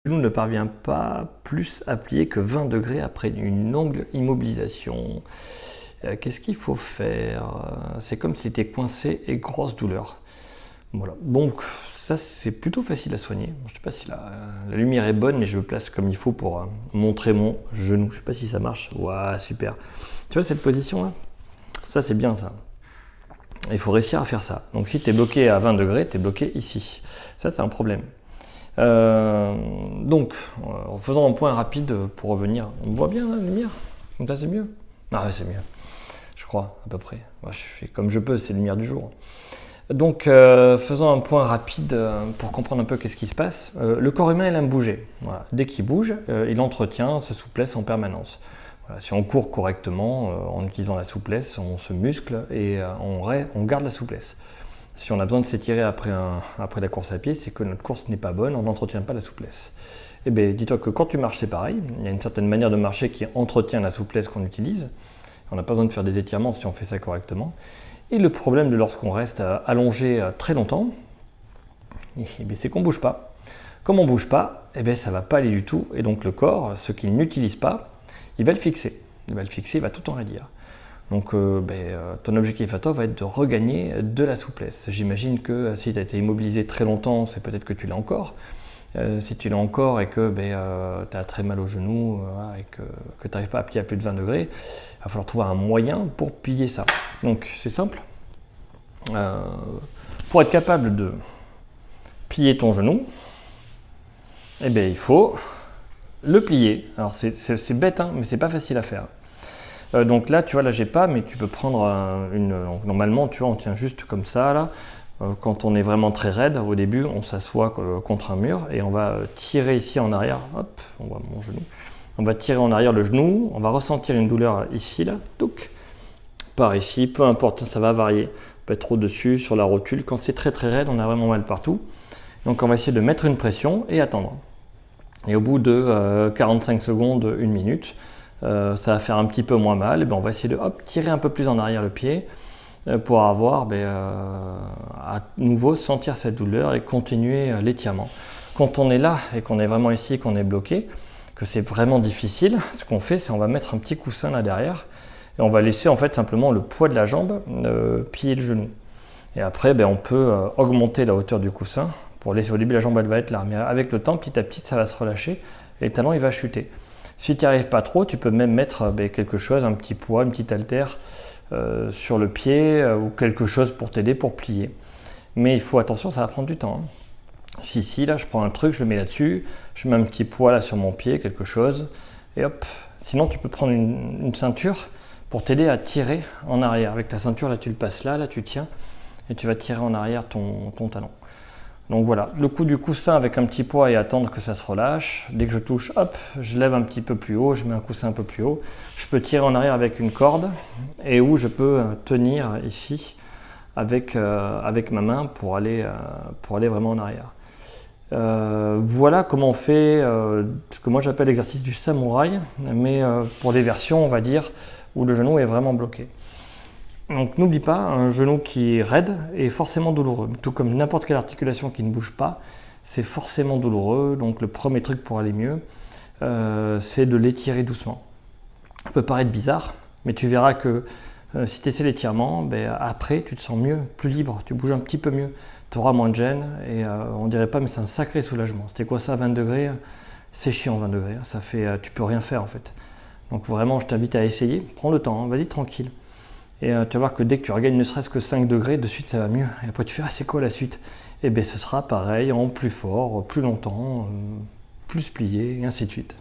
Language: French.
genou ne parvient pas plus à plier que 20 degrés après une longue immobilisation. Qu'est-ce qu'il faut faire? C'est comme s'il était coincé et grosse douleur. Voilà. Donc ça c'est plutôt facile à soigner. Je ne sais pas si la lumière est bonne, mais je me place comme il faut pour montrer mon genou. Je ne sais pas si ça marche. Ouah, super. Tu vois cette position là? Ça c'est bien ça. Il faut réussir à faire ça. Donc si tu es bloqué à 20 degrés, tu es bloqué ici. Ça c'est un problème. Donc, en faisant un point rapide pour revenir, on voit bien la lumière? Comme ça c'est mieux? Ah ouais, c'est mieux, je crois, à peu près. Moi, je fais comme je peux, c'est la lumière du jour. Donc, faisons un point rapide pour comprendre un peu qu'est-ce qui se passe. Le corps humain, il aime bouger. Voilà. Dès qu'il bouge, il entretient sa souplesse en permanence. Voilà. Si on court correctement, en utilisant la souplesse, on se muscle et on garde la souplesse. Si on a besoin de s'étirer après la course à pied, c'est que notre course n'est pas bonne, on n'entretient pas la souplesse. Eh bien, dis-toi que quand tu marches, c'est pareil. Il y a une certaine manière de marcher qui entretient la souplesse qu'on utilise. On n'a pas besoin de faire des étirements si on fait ça correctement. Et le problème de lorsqu'on reste allongé très longtemps, c'est qu'on ne bouge pas. Comme on ne bouge pas, ça ne va pas aller du tout. Et donc le corps, ce qu'il n'utilise pas, il va le fixer. Il va tout enraidir. Donc ton objectif à toi va être de regagner de la souplesse. J'imagine que si tu as été immobilisé très longtemps, c'est peut-être que tu l'as encore. Si tu l'as encore et que tu as très mal au genou et que tu n'arrives pas à plier à plus de 20 degrés, il va falloir trouver un moyen pour plier ça. Donc c'est simple. Pour être capable de plier ton genou, il faut le plier. Alors c'est bête, hein, mais c'est pas facile à faire. Donc là, tu vois, là j'ai pas, mais tu peux prendre normalement, tu vois, on tient juste comme ça là. Quand on est vraiment très raide, au début, on s'assoit contre un mur et on va tirer ici en arrière. Hop, on voit mon genou. On va tirer en arrière le genou. On va ressentir une douleur ici là. Touc. Par ici, peu importe, ça va varier. On peut être trop dessus, sur la rotule. Quand c'est très très raide, on a vraiment mal partout. Donc on va essayer de mettre une pression et attendre. Et au bout de 45 secondes, 1 minute. Ça va faire un petit peu moins mal, on va essayer de tirer un peu plus en arrière le pied pour avoir à nouveau sentir cette douleur et continuer l'étirement. Quand on est là et qu'on est vraiment ici, qu'on est bloqué, que c'est vraiment difficile, ce qu'on fait, c'est on va mettre un petit coussin là derrière et on va laisser en fait simplement le poids de la jambe plier le genou. Et après, on peut augmenter la hauteur du coussin pour laisser au début la jambe elle va être là, mais avec le temps, petit à petit, ça va se relâcher et le talon il va chuter. Si tu n'y arrives pas trop, tu peux même mettre quelque chose, un petit poids, une petite haltère sur le pied ou quelque chose pour t'aider pour plier. Mais il faut attention, ça va prendre du temps. Si là, je prends un truc, je le mets là-dessus, je mets un petit poids là sur mon pied, quelque chose, et hop. Sinon, tu peux prendre une ceinture pour t'aider à tirer en arrière. Avec ta ceinture, là, tu le passes là, tu tiens, et tu vas tirer en arrière ton talon. Donc voilà, le coup du coussin avec un petit poids et attendre que ça se relâche. Dès que je touche, hop, je lève un petit peu plus haut, je mets un coussin un peu plus haut. Je peux tirer en arrière avec une corde et où je peux tenir ici avec ma main pour aller vraiment en arrière. Voilà comment on fait ce que moi j'appelle l'exercice du samouraï, mais pour des versions, on va dire, où le genou est vraiment bloqué. Donc n'oublie pas, un genou qui est raide est forcément douloureux. Tout comme n'importe quelle articulation qui ne bouge pas, c'est forcément douloureux. Donc le premier truc pour aller mieux, c'est de l'étirer doucement. Ça peut paraître bizarre, mais tu verras que si tu essaies l'étirement, après tu te sens mieux, plus libre, tu bouges un petit peu mieux. Tu auras moins de gêne et on dirait pas, mais c'est un sacré soulagement. C'était quoi ça, 20 degrés? C'est chiant 20 degrés, ça fait, tu peux rien faire en fait. Donc vraiment, je t'invite à essayer, prends le temps, hein, vas-y tranquille. Et tu vas voir que dès que tu regagnes ne serait-ce que 5 degrés, de suite ça va mieux. Et après tu fais, c'est quoi la suite? Et ce sera pareil, en plus fort, plus longtemps, plus plié, et ainsi de suite.